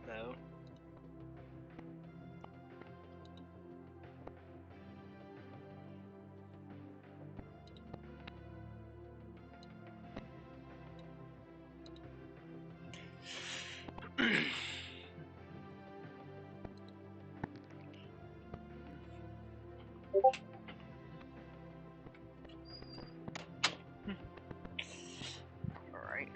though. Alright.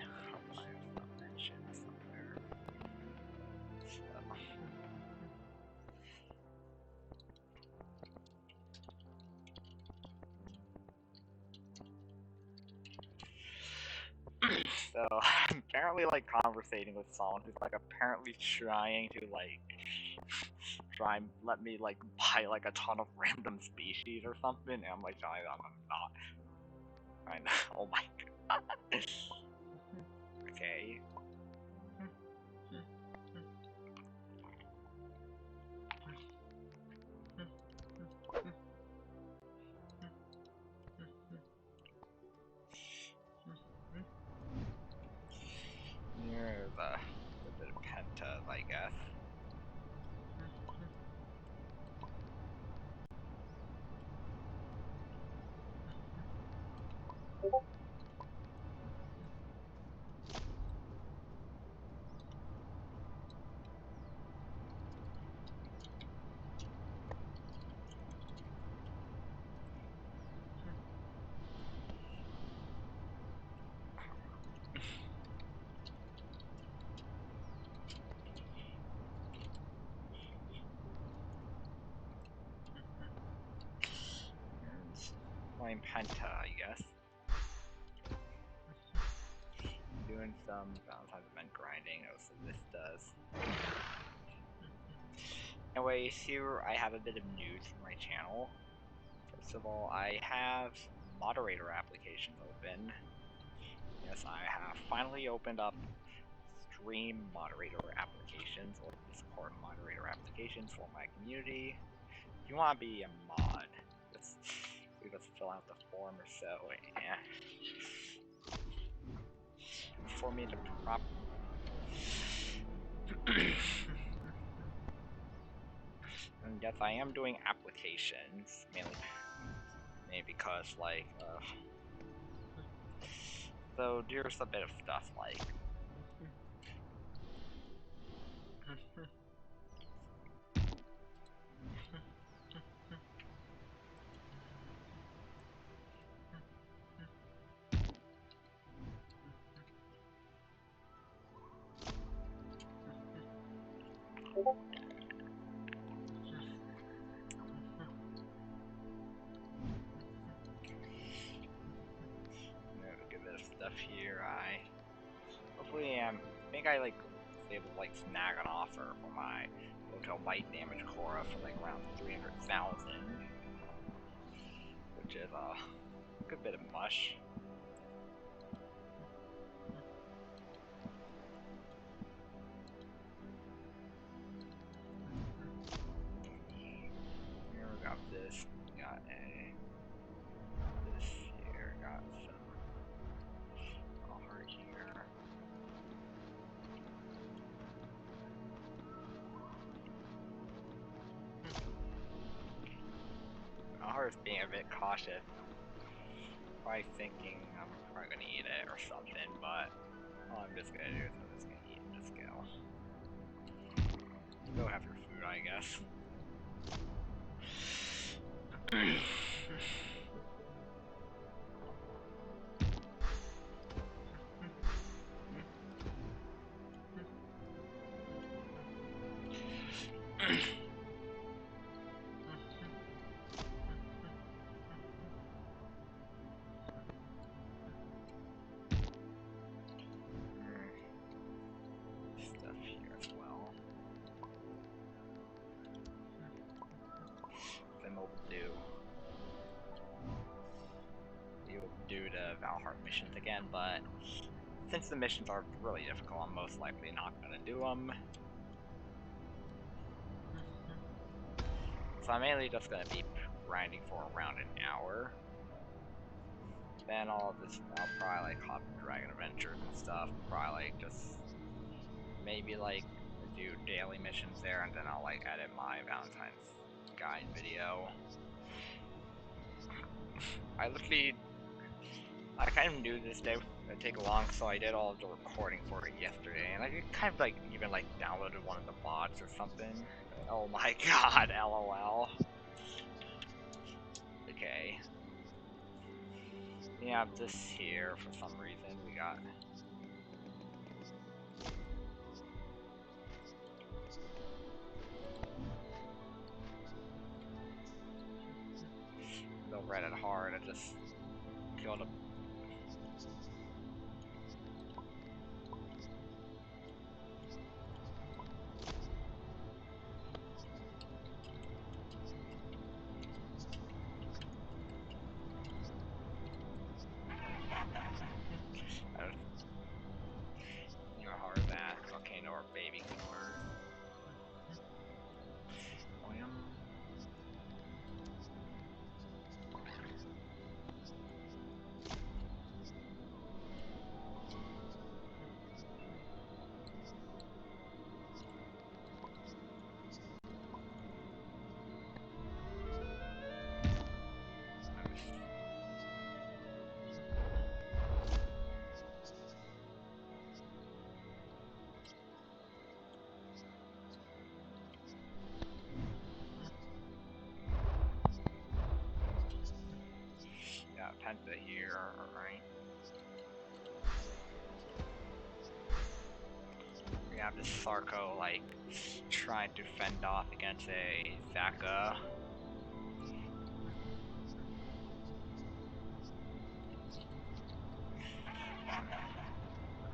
So, I'm apparently like conversating with someone who's like apparently trying to like try and let me like buy like a ton of random species or something, and I'm like telling them I'm not. I know. Oh my god. Okay. Here's a bit of pentas, I guess. Playing penta, I guess. Doing some valentines event grinding. Oh, so this does. Anyways, here I have a bit of news for my channel. First of all, I have moderator applications open. Yes, I have finally opened up stream moderator applications or Discord moderator applications for my community. If you want to be a mod, just fill out the form or so, and for me to and yes, I am doing applications, mainly because, like, so there's a bit of stuff, like, a good bit of stuff here. Hopefully I think I like was able to like snag an offer for my hotel bite damage Cora for like around 300,000, which is a good bit of mush. Here we got this. We got this here. Got some heart here. Heart's being a bit cautious. Probably thinking I'm probably gonna eat it or something, but all I'm just gonna do is I'm just gonna eat and just go. Go have your food, I guess. Stuff here as well. Then we'll do the Valheart missions again, but since the missions are really difficult, I'm most likely not gonna do them. So I'm mainly just gonna be grinding for around an hour. Then I'll probably like hop Dragon Adventures and stuff. Probably like just maybe like do daily missions there, and then I'll like edit my Valentine's guide video. I kind of knew this day would take long, so I did all of the recording for it yesterday, and I kind of like even like downloaded one of the VODs or something. Oh my god, LOL. Okay. We have this here for some reason. We got no Reddit hard. I just killed a hard that volcano or baby killer. Penta here, right? We have this Sarko like trying to fend off against a Zaka.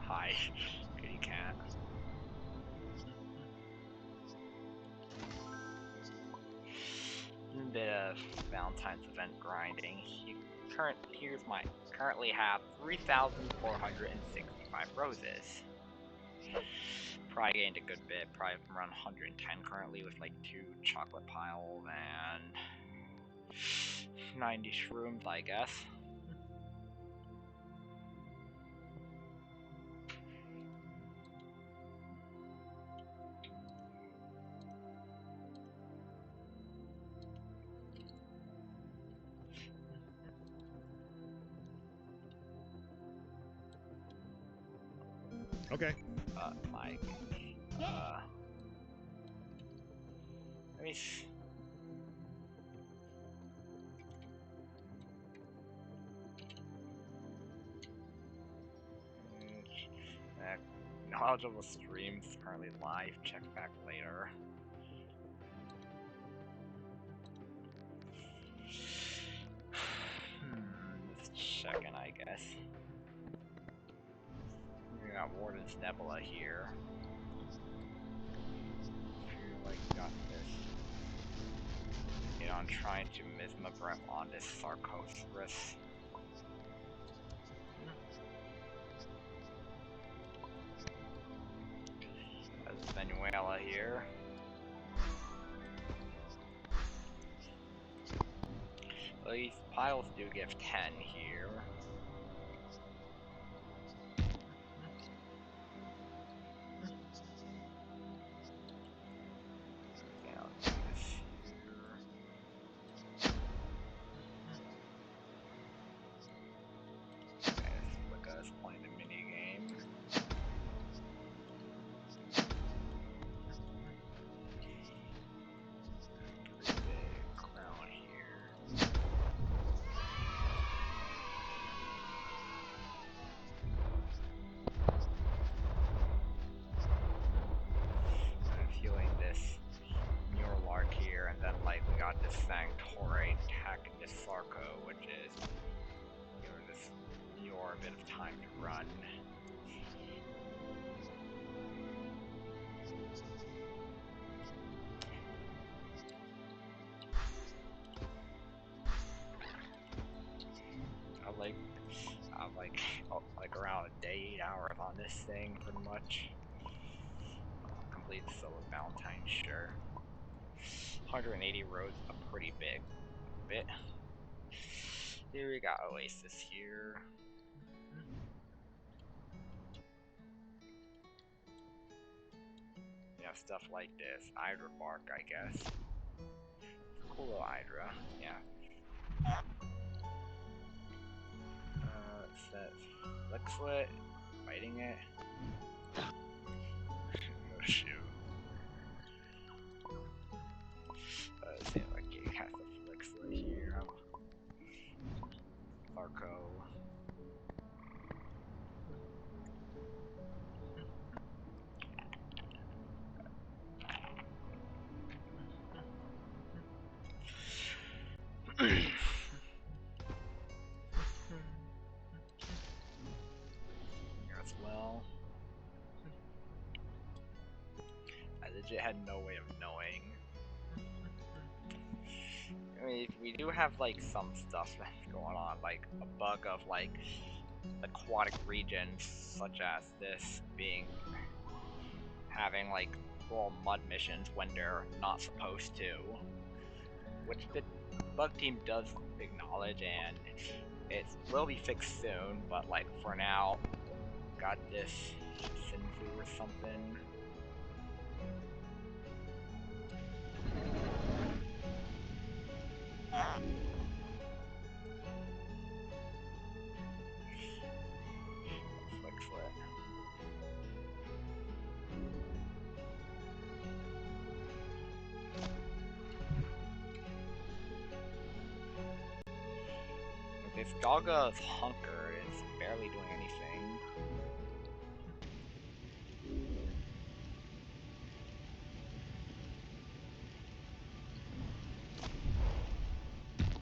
Hi, kitty cat. A bit of Valentine's event grinding. Currently have 3,465 roses. Probably gained a good bit, probably around 110 currently with like 2 chocolate piles and 90 shrooms, I guess. Okay. Like, let me knowledgeable streams currently live. Check back later. Just checking, I guess. We got Warden's Nebula here. Feel like we got this. You know, I'm trying to miss my breath on this Sarcosaurus. There's Venezuela here. So these piles do give 10 here. Playing the mini game. Pretty big crown here. I'm feeling this Murlark here, and then like we got this Sanctoray attacking this Sarko, which is giving this Muir a bit of time to run. like around a day, 8 hours on this thing, pretty much. Complete the solo Valentine, sure. 180 roads, a pretty big bit. Here we got Oasis here. We have have stuff like this. Hydra bark, I guess. Cool little Hydra, yeah. It says Flexlet, fighting it. Oh shoot. It seems like it has the Flexlet here. Arco. As well. I legit had no way of knowing. I mean, we do have like some stuff that's going on, like a bug of like aquatic regions, such as this having like little mud missions when they're not supposed to, which the bug team does acknowledge, and it will be fixed soon. But like for now, got this Sinfu or something. This Gaga's hunker is barely doing anything.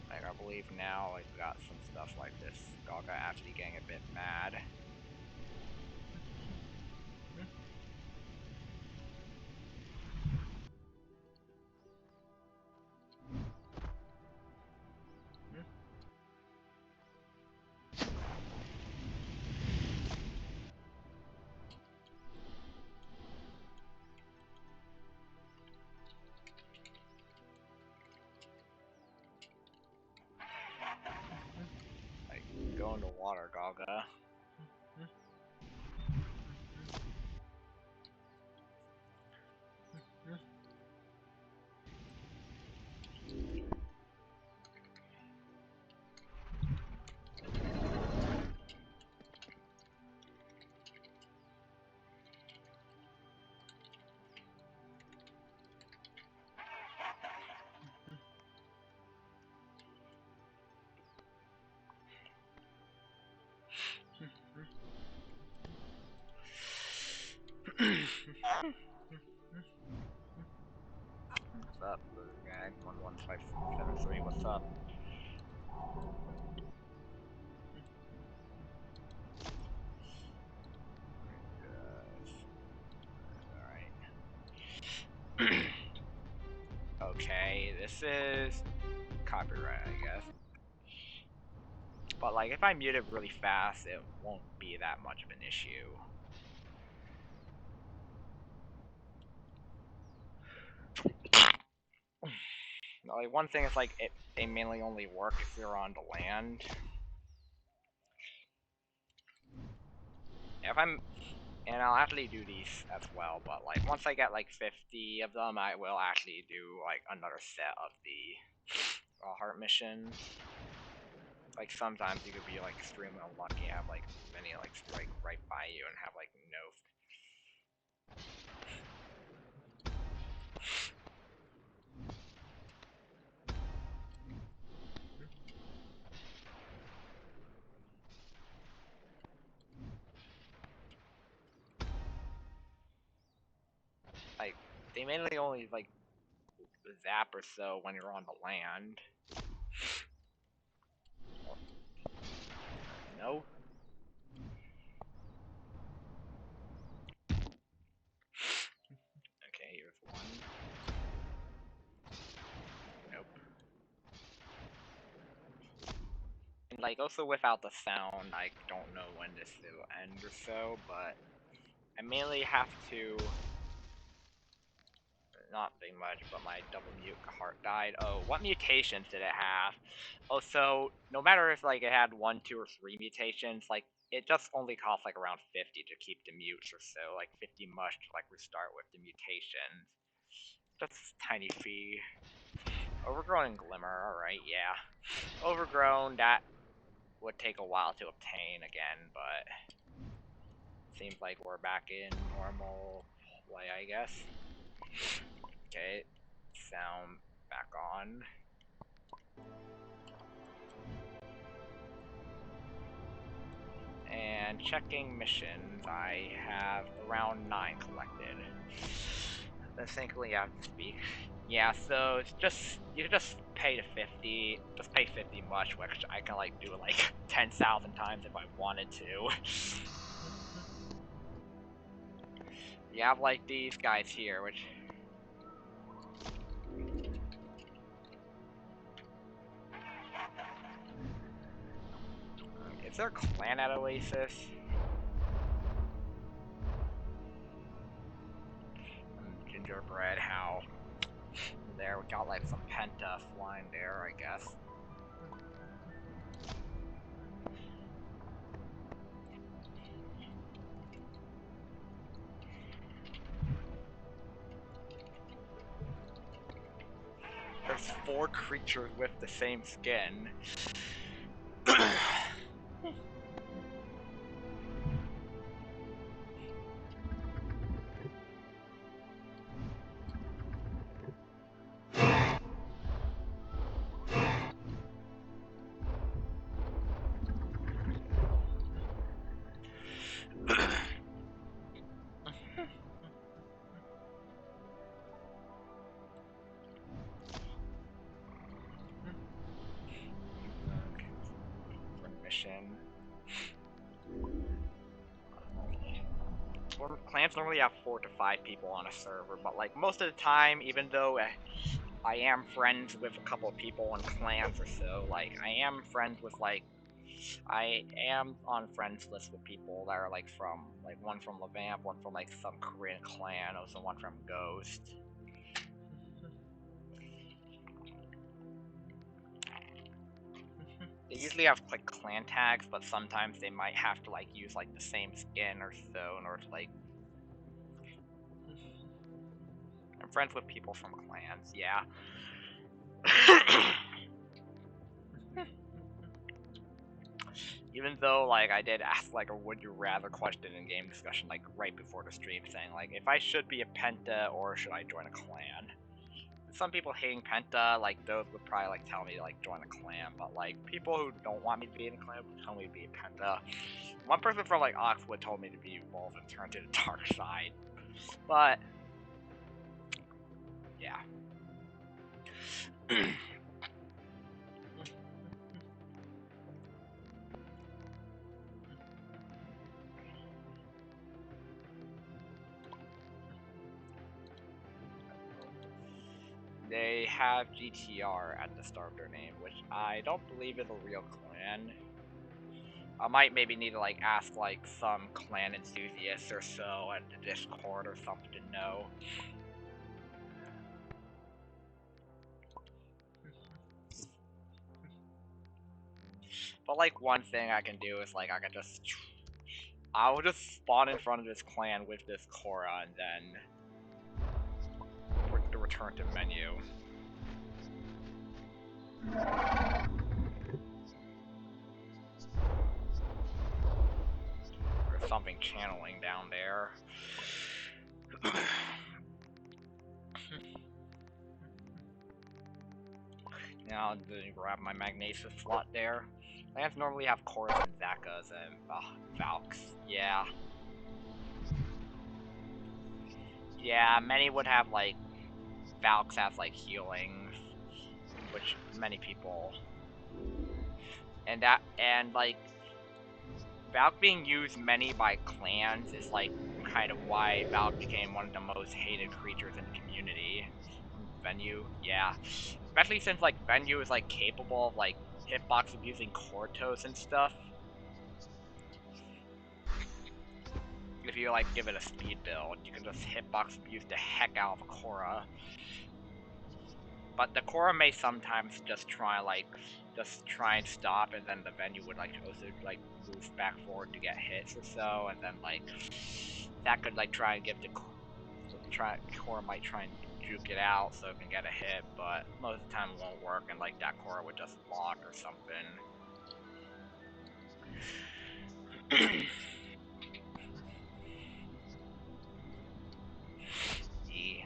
Like, I believe now, like, we got some stuff like this. Gaga actually getting a bit mad. Like, go into water, Gaga. What's up, Blue Gag? 11573, what's up? Alright. Okay, this is copyright, I guess. But like, if I mute it really fast, it won't be that much of an issue. Like, one thing is like, they mainly only work if you're on the land. If I'm, and I'll actually do these as well, but like, once I get like 50 of them, I will actually do like another set of the heart mission. Like, sometimes you could be like extremely unlucky and have like many like strike right by you and have like no. Like, they mainly only like zap or so when you're on the land. No. Okay, here's one. Nope. And like, also without the sound, I don't know when this will end or so, but I mainly have to. Not big much, but my double mute heart died. Oh, what mutations did it have? Oh, so no matter if like it had 1, 2, or 3 mutations, like it just only costs like around 50 to keep the mutes or so, like 50 mush to like restart with the mutations. Just tiny fee. Overgrown and Glimmer, alright, yeah. Overgrown, that would take a while to obtain again, but seems like we're back in normal play, I guess. Okay, sound back on. And checking missions, I have around 9 collected. Thankfully, I have to speak. Yeah, so it's just, you can just pay the 50, just pay 50 much, which I can like do like 10,000 times if I wanted to. You have like these guys here, which... Is there a clan at Oasis? Gingerbread, how? There, we got like some penta flying there, I guess. There's 4 creatures with the same skin. Mission. Clans normally have 4 to 5 people on a server, but like most of the time, even though I am friends with a couple of people on clans or so, like I am friends with like, I am on friends list with people that are like from, like one from Levamp, one from like some Korean clan, also one from Ghost. They usually have like clan tags, but sometimes they might have to like use like the same skin or so in order to like... I'm friends with people from clans, yeah. Even though like I did ask like a would you rather question in game discussion like right before the stream saying like if I should be a penta or should I join a clan. Some people hating penta, like those would probably like tell me to like join a clan, but like people who don't want me to be in a clan would tell me to be a penta. One person from like Oxwood told me to be Wolf and turn to the dark side. But yeah. They have GTR at the start of their name, which I don't believe is a real clan. I might maybe need to like ask like some clan enthusiasts or so at the Discord or something to know. But like one thing I can do is like I will just spawn in front of this clan with this Korra and then return to menu. There's something channeling down there. Now, grab my Magnesis slot there. Lands normally have Chorus and Zakas and Valks. Yeah. Yeah, many would have like Valks has like healing, which many people. And like Valk being used many by clans is like kind of why Valk became one of the most hated creatures in the community. Venue, yeah. Especially since like Venue is like capable of like hitbox abusing Cortos and stuff. If you like give it a speed build, you can just hitbox abuse the heck out of a Korra. But the core may sometimes just try and stop, and then the venue would like also like move back forward to get hits or so, and then like that could like try and give the core might try and juke it out so it can get a hit, but most of the time it won't work, and like that core would just lock or something. Yeah.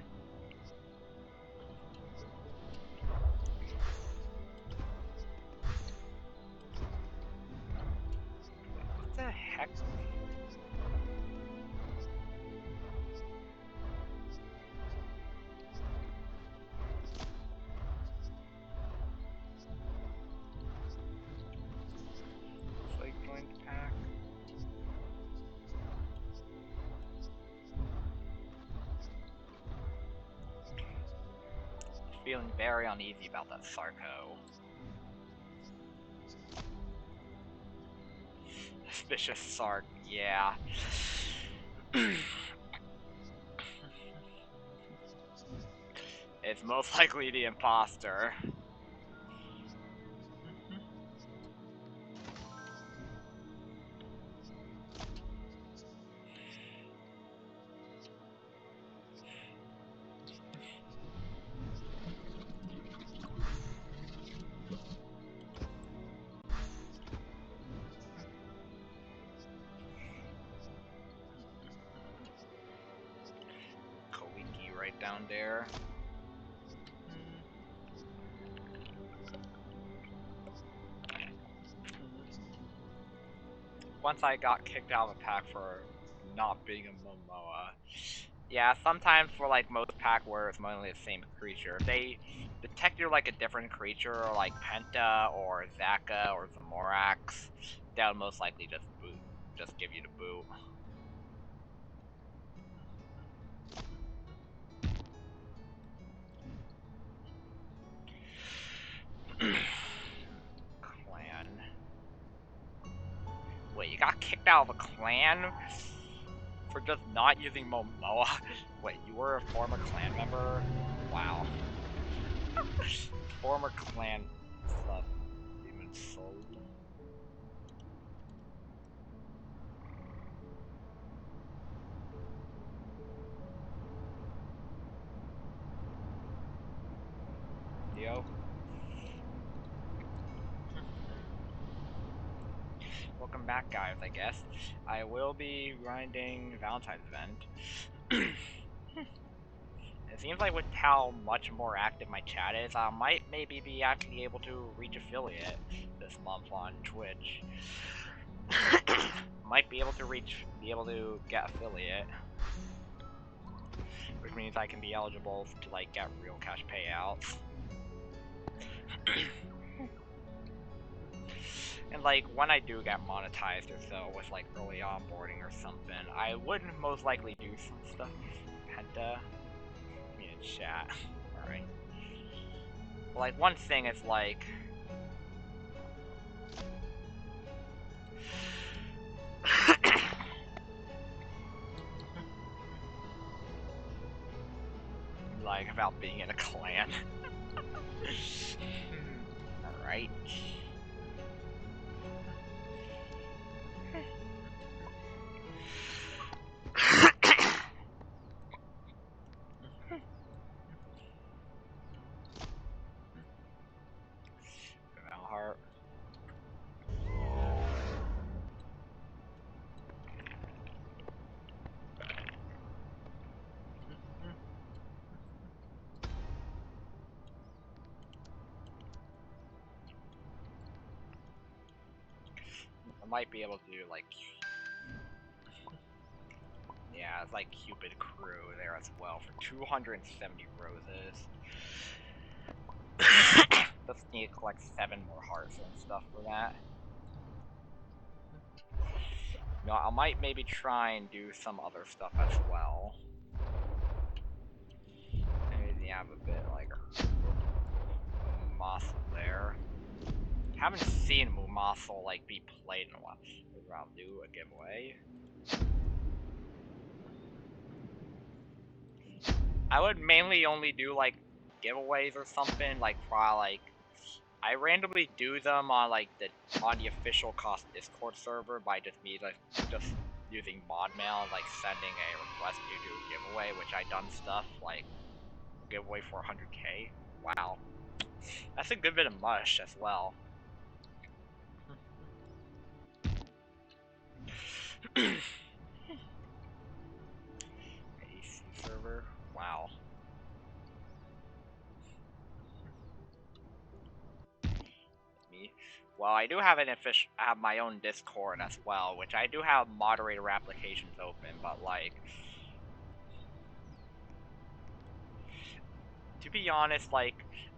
What the heck? It's like join the pack. Feeling very uneasy about that Sarko. Suspicious Sark, yeah. It's most likely the imposter. Kowiki right down there. Once I got kicked out of a pack for not being a Momoa. Yeah, sometimes for like most pack where it's mainly the same creature, if they detect you're like a different creature, like Penta or Zaka or Zamorax, they'll most likely just give you the boot. Clan. Wait, you got kicked out of a clan for just not using Momoa? Wait, you were a former clan member? Wow. Former clan sub Demon Soul. Yo. Welcome back, guys, I guess. I will be grinding Valentine's event. It seems like with how much more active my chat is, I might maybe be actually able to reach affiliate this month on Twitch. Might be able to get affiliate. Which means I can be eligible to like get real cash payouts. And like when I do get monetized or so with like early onboarding or something, I would most likely do some stuff. Penta. I mean in chat. Alright. Like one thing is like like about being in a clan. Alright. Valheart. I might be able to do like, yeah, it's like Cupid Crew there as well for 270 roses. Just need to collect 7 more hearts and stuff for that. No, I might maybe try and do some other stuff as well. Maybe have a bit like Mumassel there. Haven't seen Mumassel like be played in a while. Maybe I'll do a giveaway. I would mainly only do like giveaways or something, like probably like I randomly do them on like on the official cost Discord server by just using mod mail, like sending a request to do a giveaway, which I done stuff like giveaway for 100k. Wow, that's a good bit of mush as well. AC server, wow. Well, I do have I have my own Discord as well, which I do have moderator applications open, but like, to be honest, like,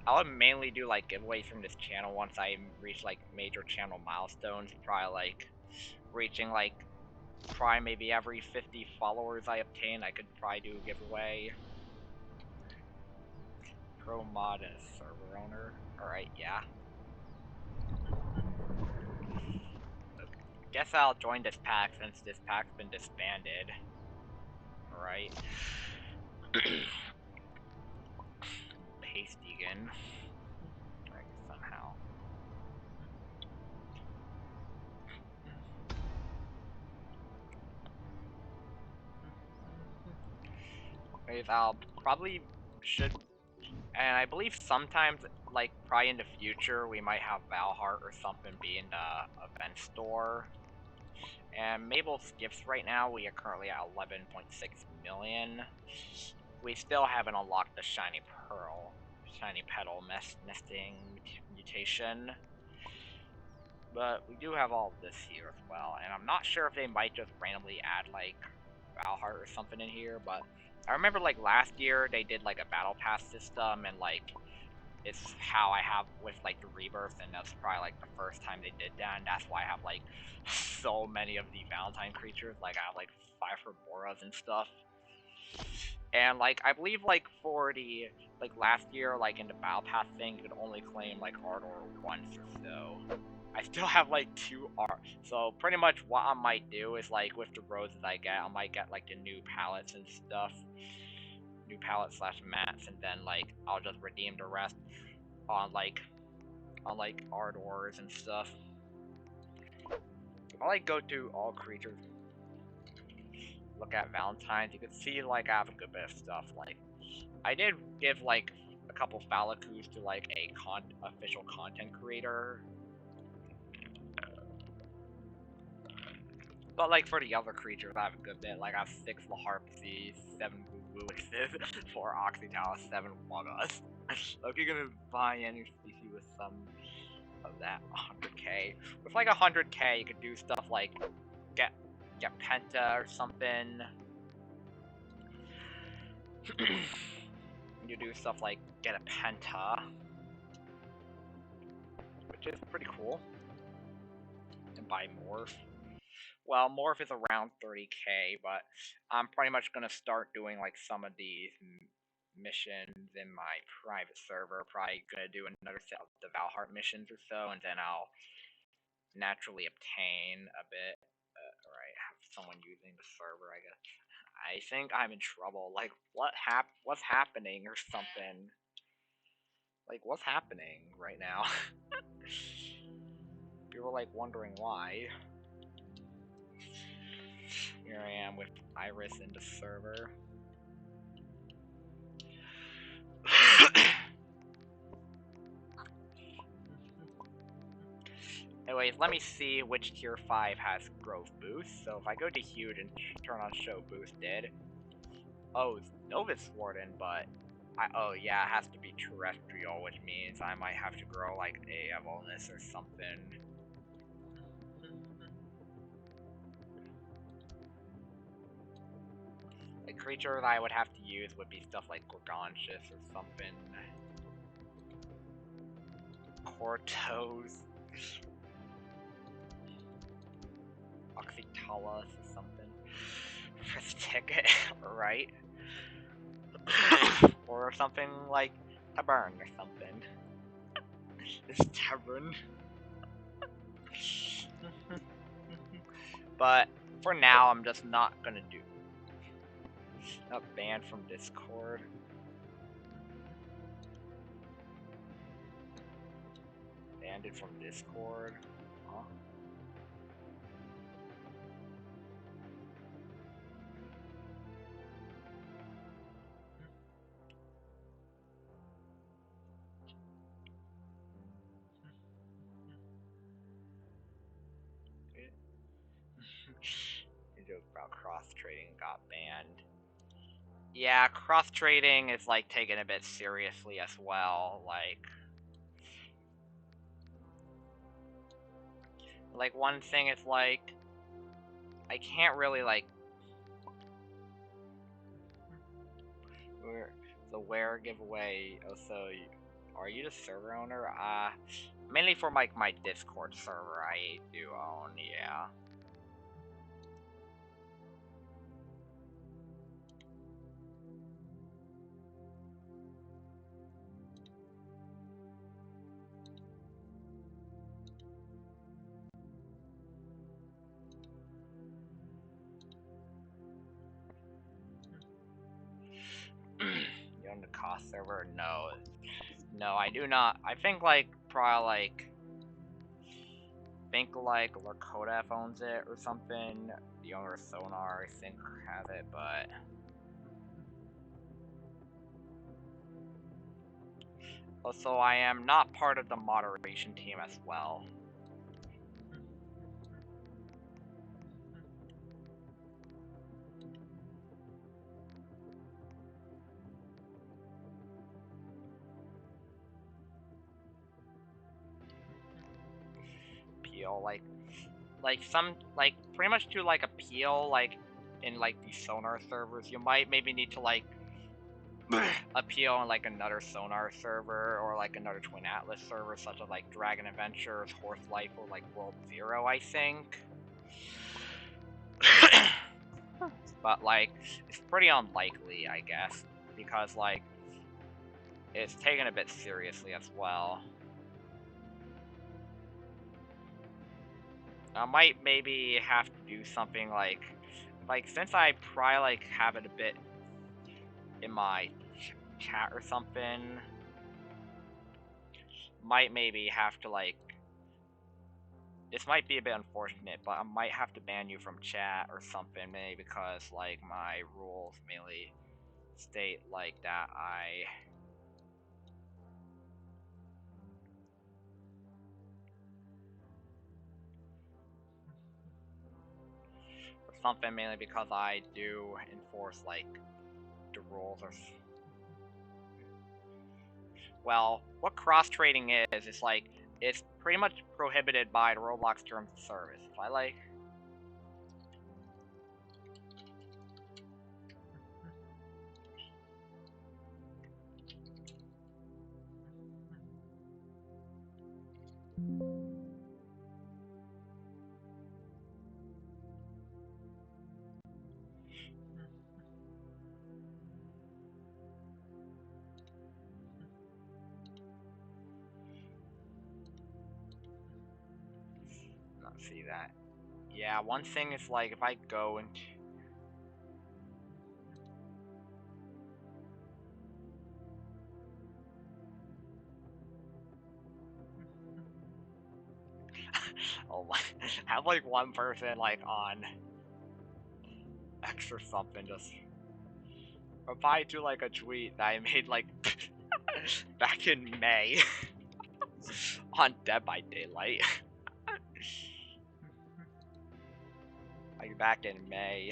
I'll mainly do like giveaways from this channel once I reach like major channel milestones, probably like reaching like maybe every 50 followers I obtain, I could probably do a giveaway. Pro mod and a server owner. Alright, yeah. Guess I'll join this pack since this pack's been disbanded. Alright. Paste again. Right, somehow. Anyways, I'll probably should, and I believe sometimes, like, probably in the future, we might have Valheart or something be in the event store. And Mabel's gifts right now, we are currently at 11.6 million. We still haven't unlocked the Shiny Pearl, Shiny Petal nesting mutation. But we do have all of this here as well, and I'm not sure if they might just randomly add, like, Valheart or something in here, but I remember, like, last year they did, like, a Battle Pass system, and, like, it's how I have with, like, the Rebirth, and that's probably, like, the first time they did that, and that's why I have, like, so many of the Valentine creatures. Like, I have, like, 5 Herboras and stuff. And, like, I believe, like, for the, like, last year, like, in the Battle Pass thing, you could only claim, like, Ardor once or so. I still have, like, 2 so pretty much what I might do is, like, with the roses I get, I might get, like, the new palettes and stuff. New palette / mats, and then, like, I'll just redeem the rest on Ardors and stuff. If I, like, go to all creatures, look at Valentines, you can see, like, I have a good bit of stuff. Like, I did give, like, a couple Phallicus to, like, a official content creator. But, like, for the other creatures, I have a good bit. Like, I have 6 Laharpsies, 7 Wuwuxes, 4 Oxytalis, 7 Wagas. If you're gonna buy any species with some of that 100k. With, like, 100k, you could do stuff like get Penta or something. You do stuff like get a Penta, which is pretty cool. And buy Morph. Well, Morph is around 30k, but I'm pretty much gonna start doing, like, some of these missions in my private server. Probably gonna do another set of the Valheart missions or so, and then I'll naturally obtain a bit. Alright, have someone using the server, I guess. I think I'm in trouble. Like, what's happening or something? Like, what's happening right now? People are, like, wondering why. Here I am with Iris in the server. Anyways, let me see which tier 5 has growth boost. So if I go to huge and turn on show boosted. Oh, it's Novus Warden, but oh yeah, it has to be terrestrial, which means I might have to grow, like, a Evolnus or something. Like, creature that I would have to use would be stuff like Gorgontius or something. Cortos. Oxytalis or something. Press ticket, right? Or something like Tabern or something. This Tabern. But for now, I'm just not gonna do. Not banned from Discord. Banned it from Discord? Huh? You joke about cross-trading got banned. Yeah, cross-trading is, like, taken a bit seriously as well, like, one thing is, like, I can't really, like, the where giveaway, also, are you the server owner? Mainly for, like, my Discord server I do own, yeah. You own the cost server? No. No, I do not. I think, like, probably, like, Lakota owns it or something. The owner of Sonar, I think, has it, but... Also, I am not part of the moderation team as well. Appeal, like, pretty much do, like, appeal, like, in, like, the Sonar servers, you might maybe need to, like, appeal on, like, another Sonar server, or, like, another Twin Atlas server, such as, like, Dragon Adventures, Horse Life, or, like, World Zero, I think. But, like, it's pretty unlikely, I guess, because, like, it's taken a bit seriously as well. I might maybe have to do something like, since I probably, like, have it a bit in my chat or something, might maybe have to, like, this might be a bit unfortunate, but I might have to ban you from chat or something, maybe because, like, my rules mainly state, like, that or something, mainly because I do enforce, like, the rules or... Well, what cross-trading is, it's like, it's pretty much prohibited by the Roblox terms of service. If I, like... Not see that. Yeah, one thing is, like, if I go and... Oh my... have, like, one person, like, on X or something, just reply to, like, a tweet that I made, like, back in May. On Dead by Daylight. Like, back in May.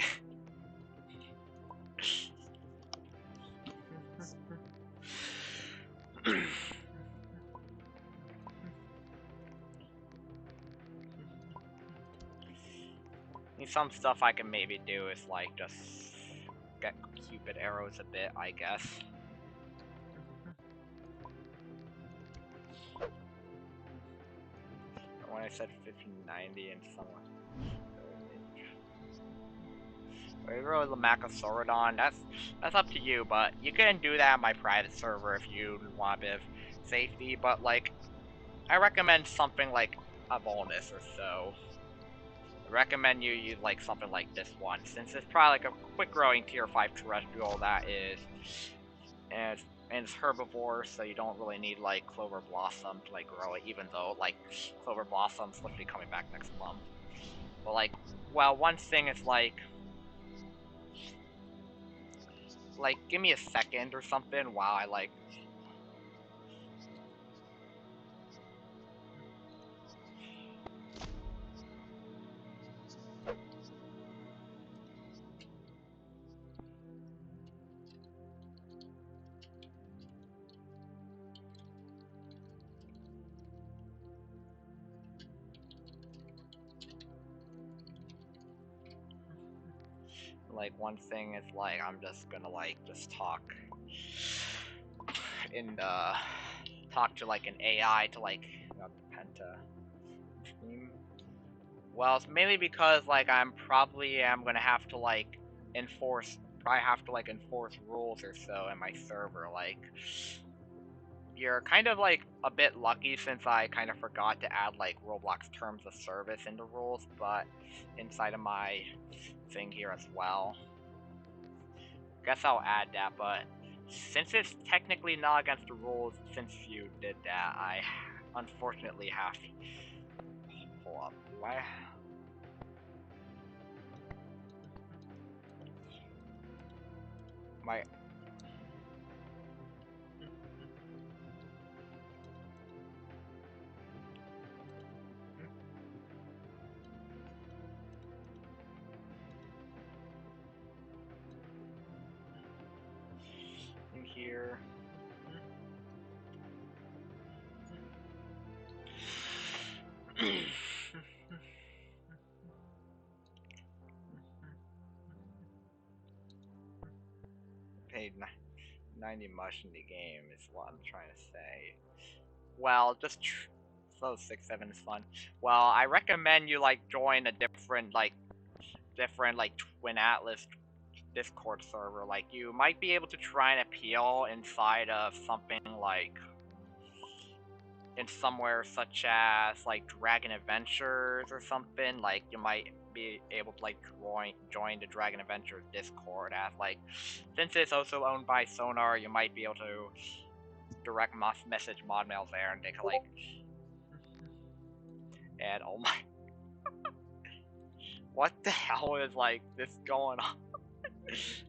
Some stuff I can maybe do is, like, just get Cupid arrows a bit, I guess. When I said 1590 and someone... Or the Macosaurodon, that's up to you, but you can do that on my private server if you want a bit of safety, but, like, I recommend something like a Volnus or so. I recommend you use, like, something like this one, since it's probably, like, a quick growing tier 5 terrestrial that is... and and it's herbivore, so you don't really need like clover blossom to like grow it, even though like clover blossom's supposed to be coming back next month. But like, well, one thing is like give me a second or something while I like. Like, one thing is like I'm just gonna like just talk talk to like an AI to like not the penta stream. Well, it's mainly because like I'm probably gonna have to like enforce rules or so in my server. Like, you're kind of like a bit lucky since I kind of forgot to add like Roblox terms of service into rules, but inside of my thing here as well. Guess I'll add that, but since it's technically not against the rules, since you did that, I unfortunately have to pull up. Do I? My in here. Paid 90 much in the game is what I'm trying to say. Well, just so 6-7 is fun. Well, I recommend you like join a different Twin Atlas Discord server. Like, you might be able to try and appeal inside of something like in somewhere such as like Dragon Adventures or something. Like, you might be able to like join the Dragon Adventures Discord as like, since it's also owned by Sonar, you might be able to direct message mod mails there and they can like and oh my what the hell is like this going on?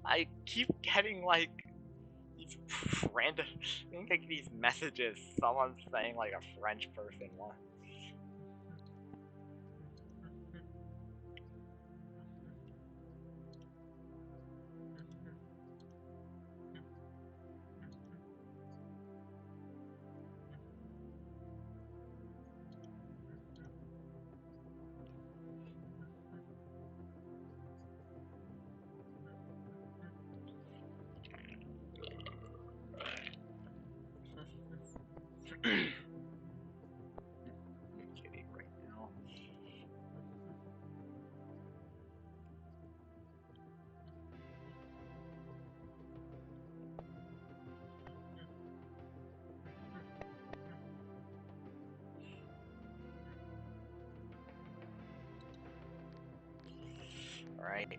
I keep getting like these random like these messages, someone's saying like a French person one. Kidding right now. Alright,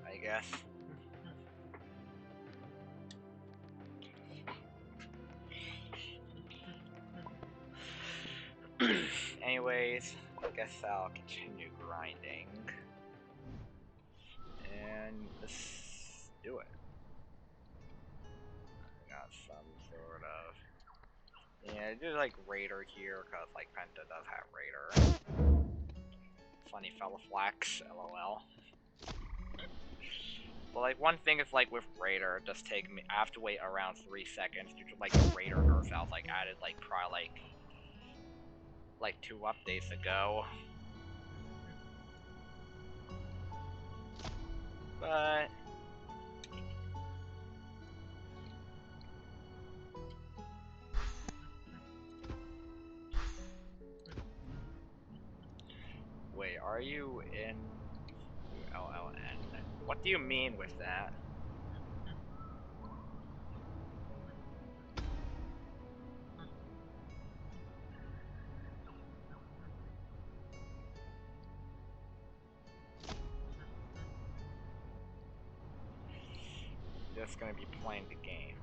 I guess. Anyways, I guess I'll continue grinding. And let's do it. I got some sort of... Yeah, there's like Raider here, because like Penta does have Raider. Funny fella flax, lol. But like, one thing is like with Raider, just take me, I have to wait around 3 seconds due to like the Raider nerf that was like added like probably like 2 updates ago. But wait, are you in ULLN? What do you mean with that? Just gonna be playing the game.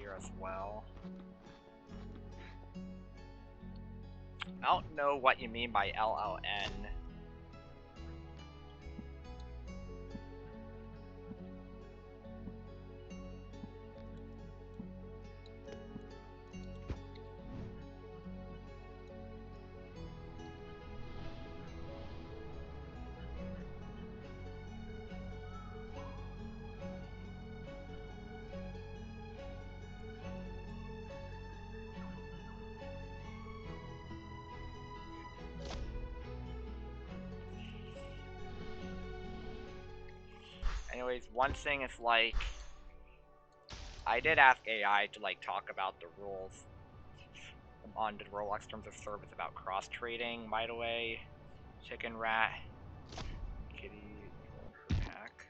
here as well. I don't know what you mean by LLN. Anyways, one thing is like, I did ask AI to like talk about the rules on the Roblox terms of service about cross trading. By the way, chicken rat, kitty, pack.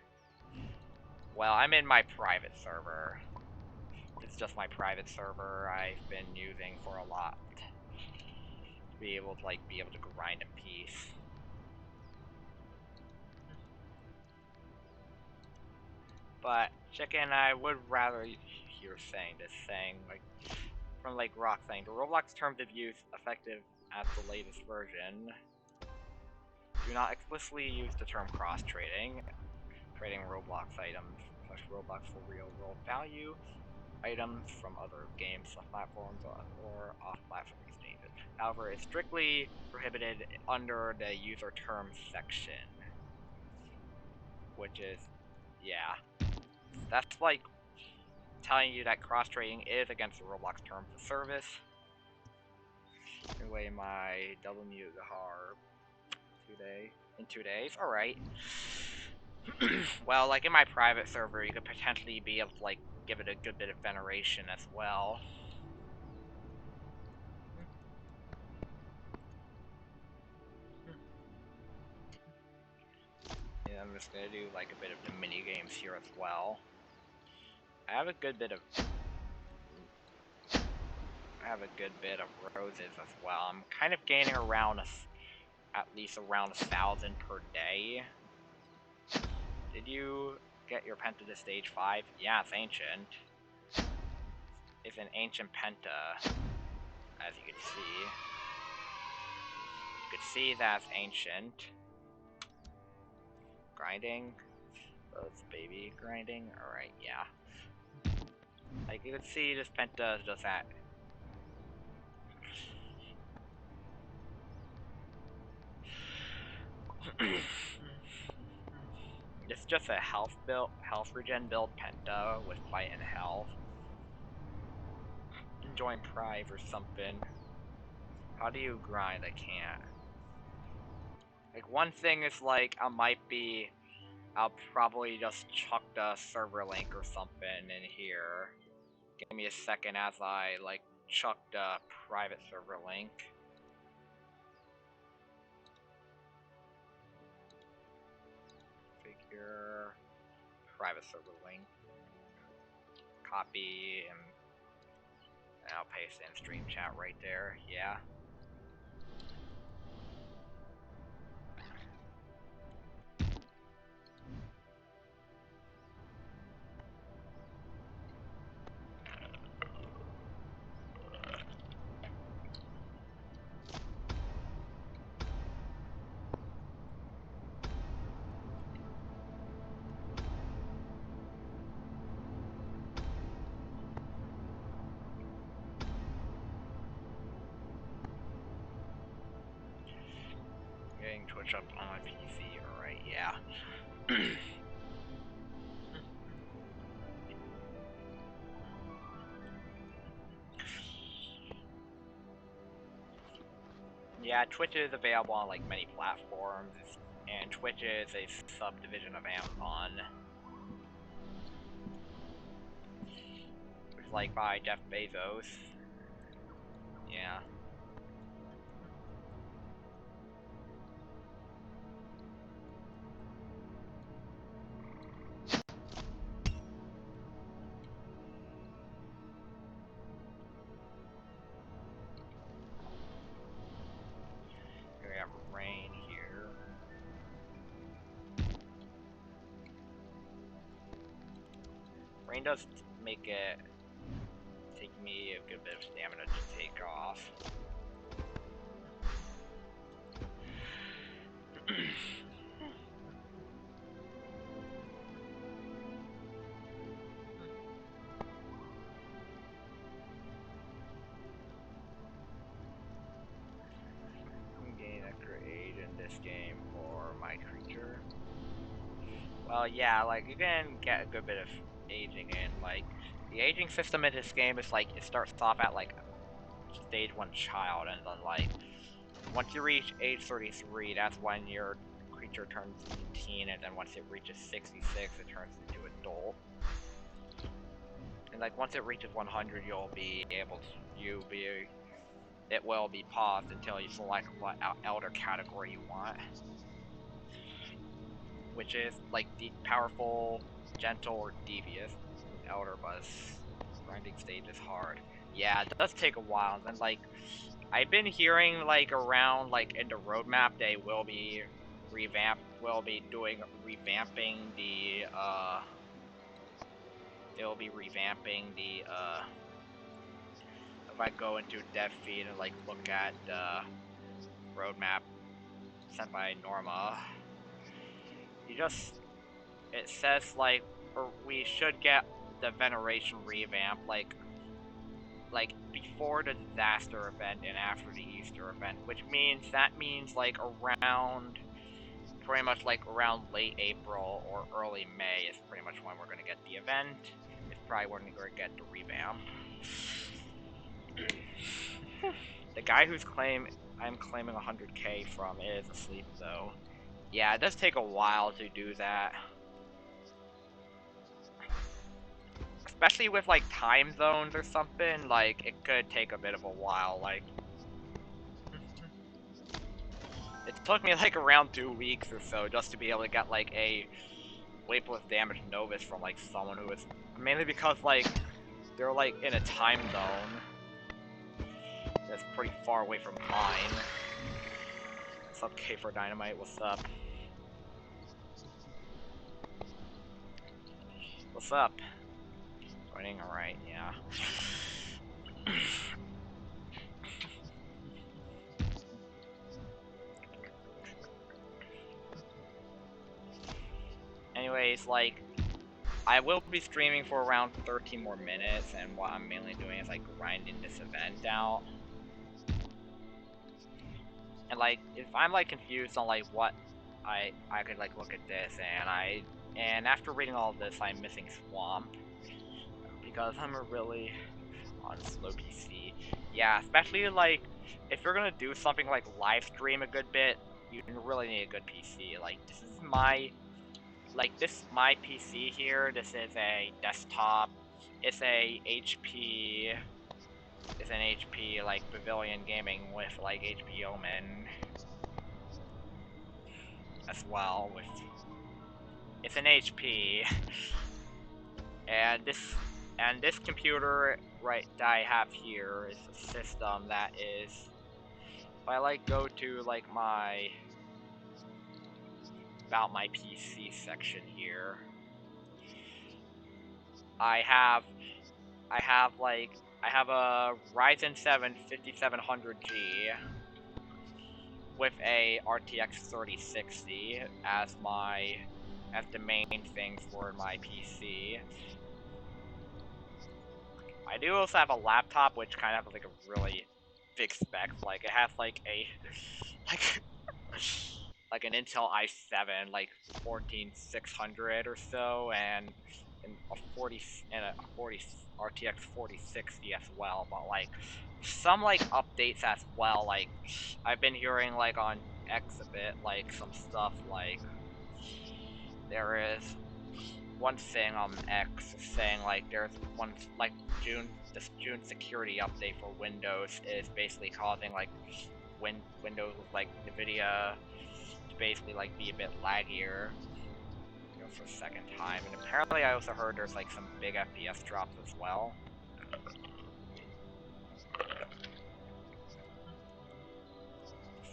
Well, I'm in my private server. It's just my private server I've been using for a lot to be able to grind in peace. But chicken, I would rather hear saying this saying from Rock saying the Roblox terms of use effective at the latest version do not explicitly use the term cross trading Roblox items / Roblox for real world value items from other games, platforms, or off-platform exchanges. However, it's strictly prohibited under the user terms section, which is, yeah, that's like telling you that cross-trading is against the Roblox terms of service. Anyway, my double mute the harp in 2 days. Alright. Well, like in my private server, you could potentially be able to like give it a good bit of veneration as well. Yeah, I'm just gonna do like a bit of the mini games here as well. I have a good bit of roses as well. I'm kind of gaining around at least around 1,000 per day. Did you get your penta to stage 5? Yeah, it's ancient. It's an ancient penta, as you can see. You can see that's ancient. Grinding. That's baby grinding. Alright, yeah. Like you can see this penta does that. It's just a health regen build penta with fight and health. Join Prive or something. How do you grind? I can't. Like one thing is like I'll probably just chuck the server link or something in here. Give me a second as I like chuck the private server link. Figure private server link. Copy and I'll paste in stream chat right there. Yeah. Getting Twitch up on my PC, alright, yeah. Yeah, Twitch is available on like many platforms, and Twitch is a subdivision of Amazon. It's like by Jeff Bezos. Yeah. We have rain here. Rain does make it taking me a good bit of stamina to take off. I'm getting a grade in this game for my creature. Well, yeah, like, you can get a good bit of aging in. Like, the aging system in this game is like, it starts off at like stage 1 child, and then like, once you reach age 33, that's when your creature turns 18, and then once it reaches 66, it turns into adult. And like, once it reaches 100, you'll be able to, it will be paused until you select what elder category you want. Which is like the powerful, gentle, or devious. Elder bus. Grinding stage is hard. Yeah, it does take a while. And then like, I've been hearing like around like in the roadmap they will be revamping the if I go into dev feed and like look at the roadmap sent by Norma, it says like, or we should get the veneration revamp like before the disaster event and after the Easter event, which means like around pretty much like around late April or early May is pretty much when we're gonna get the event. It's probably when we're gonna get the revamp. The guy I'm claiming 100k from is asleep though. Yeah, it does take a while to do that. Especially with like time zones or something, like it could take a bit of a while, like it took me like around 2 weeks or so just to be able to get like a weightless damage novice from like someone who was, mainly because like they're like in a time zone that's pretty far away from mine. What's up, K for Dynamite? What's up? What's up? Joining? Alright, yeah. Anyways, like, I will be streaming for around 13 more minutes, and what I'm mainly doing is like grinding this event out. And like, if I'm like confused on like what I could like look at this, and after reading all of this, I'm missing Swamp because I'm a really on slow PC. Yeah, especially like if you're gonna do something like live stream a good bit, you really need a good PC. Like this is my PC here. This is a desktop. It's a HP. It's an HP like Pavilion Gaming with like HP Omen as well. It's an HP, and this computer that I have here is a system that is. If I like go to like my about my PC section here, I have a Ryzen 7 5700G with a RTX 3060 as the main thing for my PC. I do also have a laptop which kind of has like a really big spec. Like it has like a like an Intel i7 like 14600 or so, and a 40 RTX 4060 as well. But like some like updates as well. Like I've been hearing like on X a bit, like some stuff like there is one thing on X saying like there's one like this June security update for Windows is basically causing like Windows with like NVIDIA to basically like be a bit laggier, you know, for a second time. And apparently I also heard there's like some big FPS drops as well.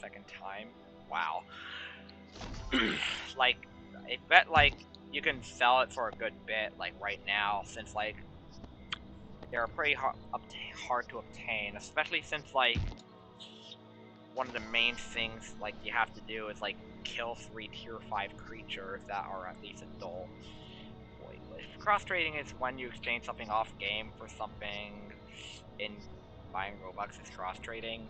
Second time? Wow. Like, I bet like you can sell it for a good bit like right now, since like they're pretty hard to obtain, especially since like one of the main things like you have to do is like kill 3 tier 5 creatures that are at least adult. Cross trading is when you exchange something off game for something in buying Robux is cross trading.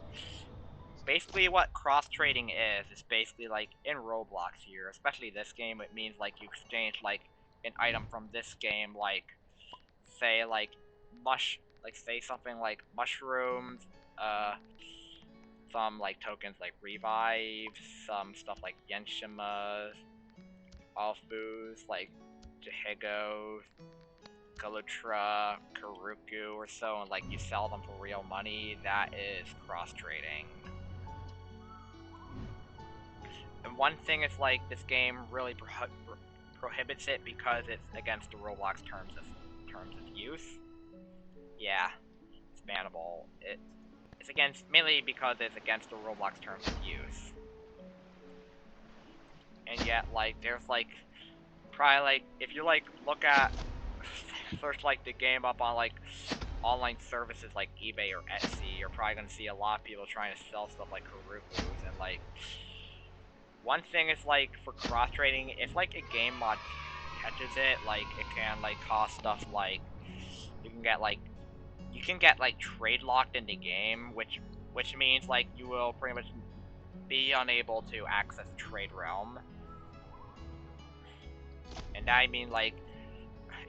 Basically what cross trading is basically like in Roblox here, especially this game, it means like you exchange like an item from this game, like say like say something like mushrooms, some like tokens like revives, some stuff like Yenshimas, Alfus, like Jehego, Galutra, Karuku, or so, and like you sell them for real money. That is cross trading. And one thing is like this game really prohibits it because it's against the Roblox terms of use. Yeah, it's bannable. It's against mainly because it's against the Roblox terms of use. And yet, like, there's like probably like if you like look at search like the game up on like online services like eBay or Etsy, you're probably gonna see a lot of people trying to sell stuff like Harukus, and like one thing is like for cross trading, if like a game mod catches it, like it can like cost stuff like you can get like trade locked in the game, which means like you will pretty much be unable to access trade realm. And I mean like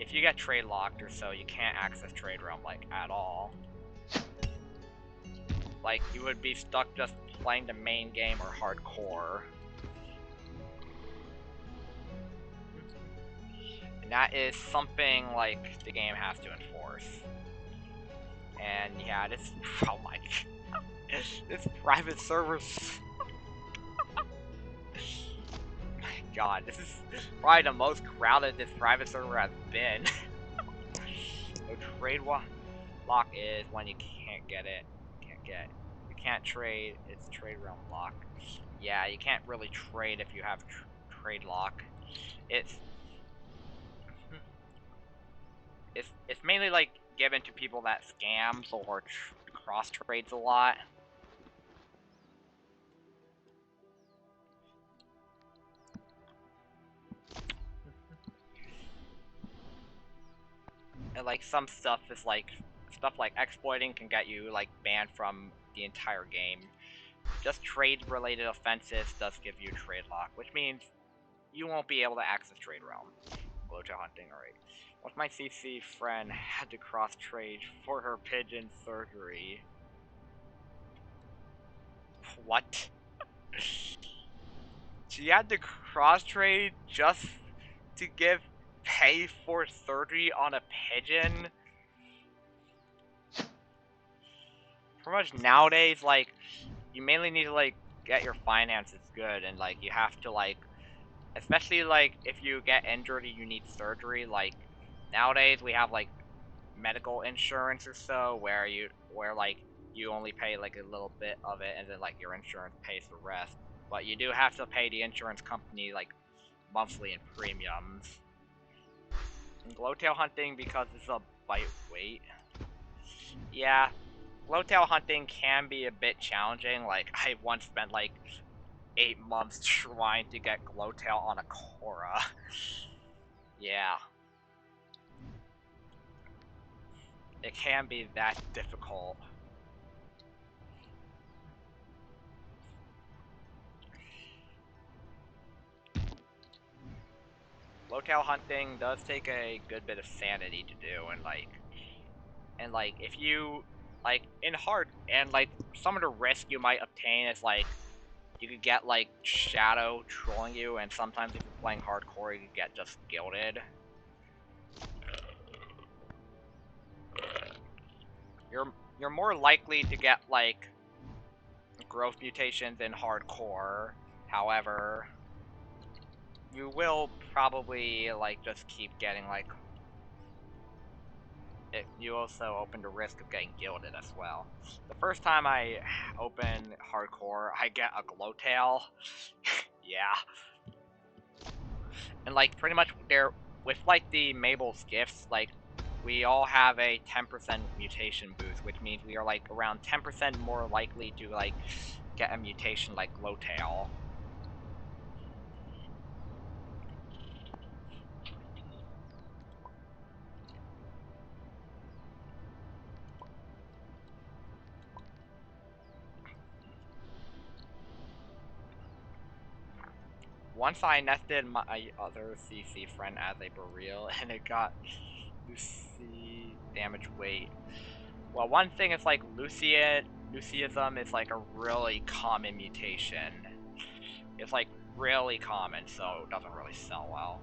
if you get trade locked or so, you can't access trade realm like at all. Like you would be stuck just playing the main game or hardcore. And that is something like the game has to enforce. And yeah, this oh my this private server my god, this is probably the most crowded this private server has been. So trade lock is when you can't get it. You can't trade, it's trade realm lock. Yeah, you can't really trade if you have trade lock. It's mainly like given to people that scams or cross trades a lot. And like some stuff like exploiting can get you like banned from the entire game. Just trade related offenses does give you trade lock, which means you won't be able to access trade realm. Glowtail hunting, alright. Once my CC friend had to cross trade for her pigeon surgery. What? She had to cross trade just to pay for surgery on a pigeon? Pretty much nowadays, like, you mainly need to, like, get your finances good, and, like, you have to, like, especially, like, if you get injured and you need surgery, like, nowadays we have, like, medical insurance or so, where, like, you only pay, like, a little bit of it, and then, like, your insurance pays the rest. But you do have to pay the insurance company, like, monthly in premiums. And glowtail hunting, because it's a bite weight. Yeah, glowtail hunting can be a bit challenging. Like, I once spent, like, 8 months trying to get glowtail on a Korra. Yeah. It can be that difficult. Glowtail hunting does take a good bit of sanity to do, and like, if you, like, some of the risk you might obtain is, like, you could get, like, Shadow trolling you, and sometimes if you're playing hardcore, you could get just gilded. You're more likely to get, like, growth mutations in hardcore. However, you will probably, like, just keep getting, like, you also open the risk of getting gilded as well. The first time I open hardcore, I get a glowtail. Yeah. And, like, pretty much with, like, the Mabel's gifts, like, we all have a 10% mutation boost, which means we are like around 10% more likely to like get a mutation like Glowtail. Once I nested my other CC friend as a Boreal, and it got Lucy damage weight. Well, one thing is like Luciism is like a really common mutation. It's like really common, so it doesn't really sell well.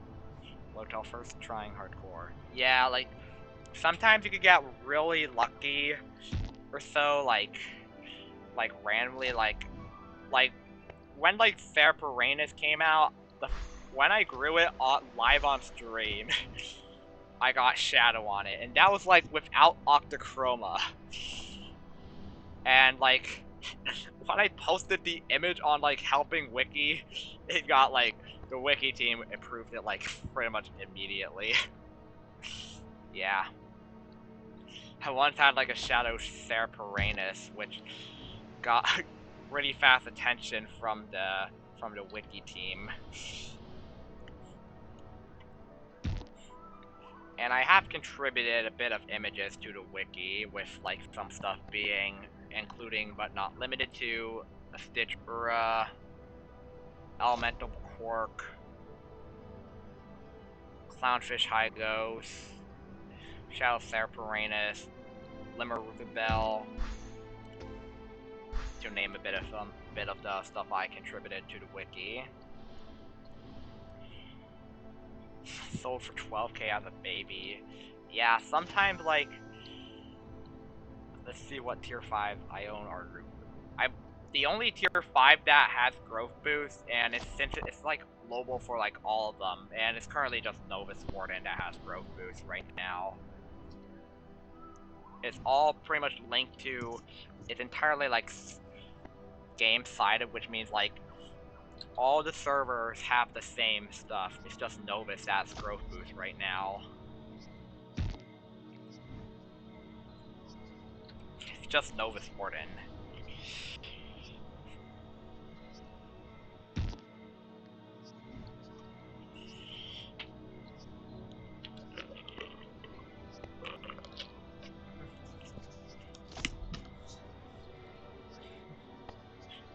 Lotel first trying hardcore. Yeah, like sometimes you could get really lucky or so, like randomly, like when like Serperainus came out, when I grew it live on stream, I got Shadow on it, and that was like without Octochroma. And like when I posted the image on like Helping Wiki, it got like the Wiki team improved it like pretty much immediately. Yeah. I once had like a Shadow Serperainus, which got pretty fast attention from the Wiki team. And I have contributed a bit of images to the wiki, with like some stuff being including but not limited to a Stitch Ura, Elemental Quark, Clownfish Hygos, Shadow Serperainus, Limmer Rubabel, to name a bit of the stuff I contributed to the wiki. Sold for 12k as a baby. Yeah, sometimes like, let's see what tier 5 I own are. The only tier 5 that has growth boost, and since it's like global for like all of them, and it's currently just Novus Warden that has growth boost right now. It's all pretty much linked to, it's entirely like game sided, which means like all the servers have the same stuff. It's just Novus that's growth boost right now. It's just Novus Warden.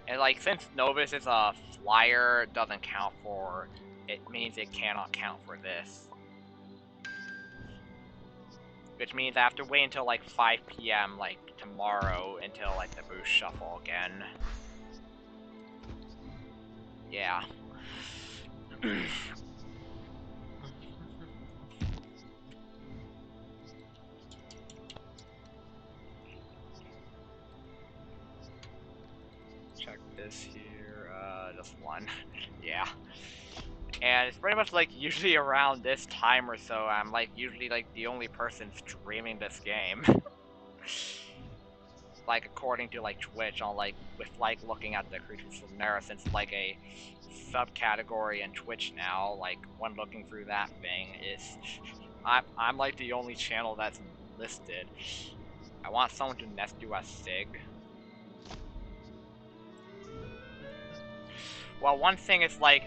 And like, since Novus is a flyer, doesn't count for, it means it cannot count for this. Which means I have to wait until like 5 PM like tomorrow until like the boost shuffle again. Yeah. Check this here, just one. Yeah. And it's pretty much like usually around this time or so, I'm like usually like the only person streaming this game. Like according to like Twitch, on like with like looking at the Creatures of Sonaria, since it's like a subcategory in Twitch now, like when looking through that thing, I'm like the only channel that's listed. I want someone to nest do a Sig. Well, one thing is like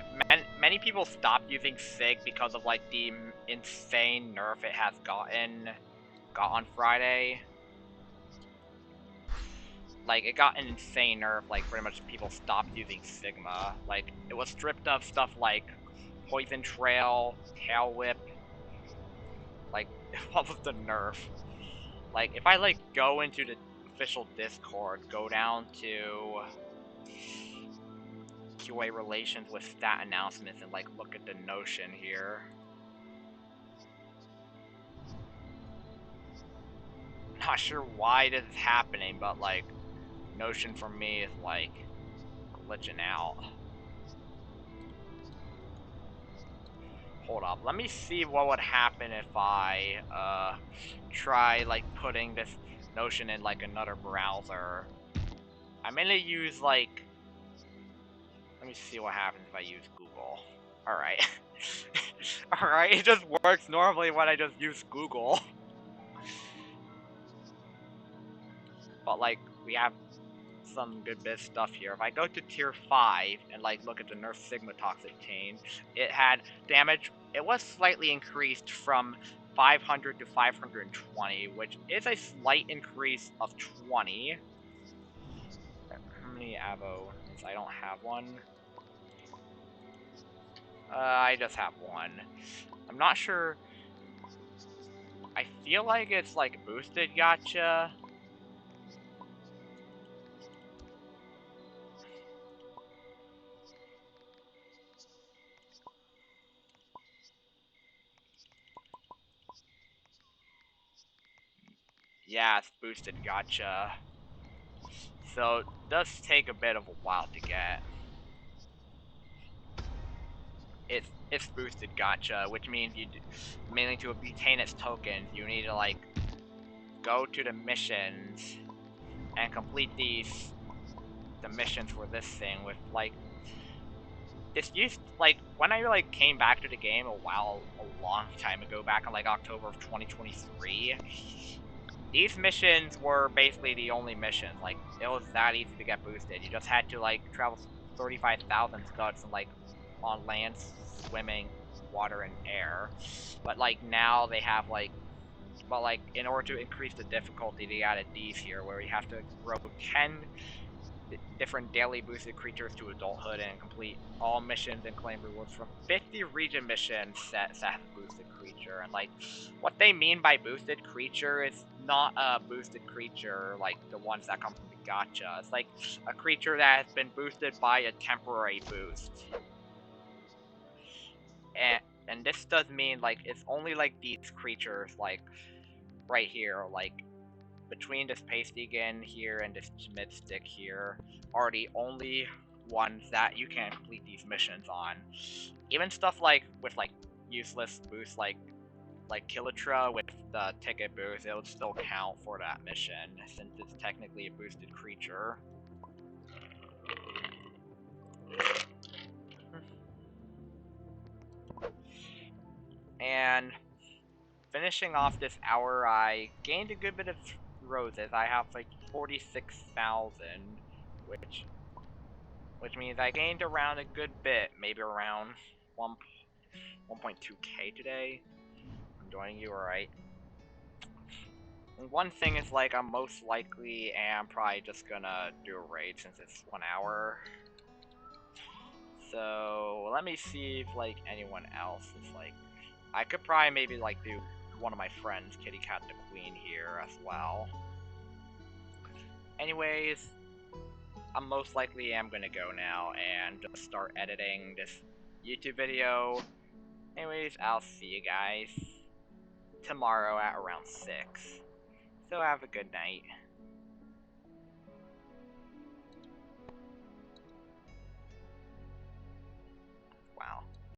many people stopped using Sig because of like the insane nerf it has got on Friday. Like, it got an insane nerf, like, pretty much people stopped using Sigma. Like, it was stripped of stuff like Poison Trail, Tail Whip. Like, what was the nerf? Like, if I, like, go into the official Discord, go down to QA relations with stat announcements and, like, look at the Notion here. Not sure why this is happening, but, like, Notion for me is, like, glitching out. Hold up, let me see what would happen if I, try, like, putting this Notion in, like, another browser. I'm gonna use, like, let me see what happens if I use Google. Alright. Alright, it just works normally when I just use Google. but like we have some good bit of stuff here. If I go to tier 5 and like look at the Nerf Sigma toxic chain, it had damage. It was slightly increased from 500 to 520, which is a slight increase of 20. How many Avo? I don't have one. I just have one. I'm not sure. I feel like it's like boosted gacha. Yeah, it's boosted gacha. So it does take a bit of a while to get. It's boosted gacha, which means you mainly to obtain its tokens, you need to like go to the missions and complete the missions for this thing with like this used like when I like came back to the game a long time ago, back in like October of 2023. These missions were basically the only missions. Like it was that easy to get boosted. You just had to like travel 35,000 studs and like on land, swimming, water, and air. But like now they have like, well, like in order to increase the difficulty, they added these here where you have to grow 10 different daily boosted creatures to adulthood and complete all missions and claim rewards from 50 region missions that have a boosted creature. And like what they mean by boosted creature is not a boosted creature like the ones that come from the gacha. It's like a creature that has been boosted by a temporary boost. And this does mean like it's only like these creatures like right here, like between this Pastigan here and this mid stick here are the only ones that you can complete these missions on. Even stuff like with like useless boosts like Kilitra with the ticket boost, it would still count for that mission since it's technically a boosted creature. And finishing off this hour, I gained a good bit of roses. I have like 46,000, which means I gained around a good bit, maybe around 1.2k today. I'm joining you, alright. One thing is like I'm most likely am probably just gonna do a raid since it's 1 hour. So let me see if like anyone else is like, I could probably maybe like do one of my friends, Kitty Cat the Queen here as well. Anyways, I most likely am gonna go now and just start editing this YouTube video. Anyways, I'll see you guys tomorrow at around 6. So have a good night.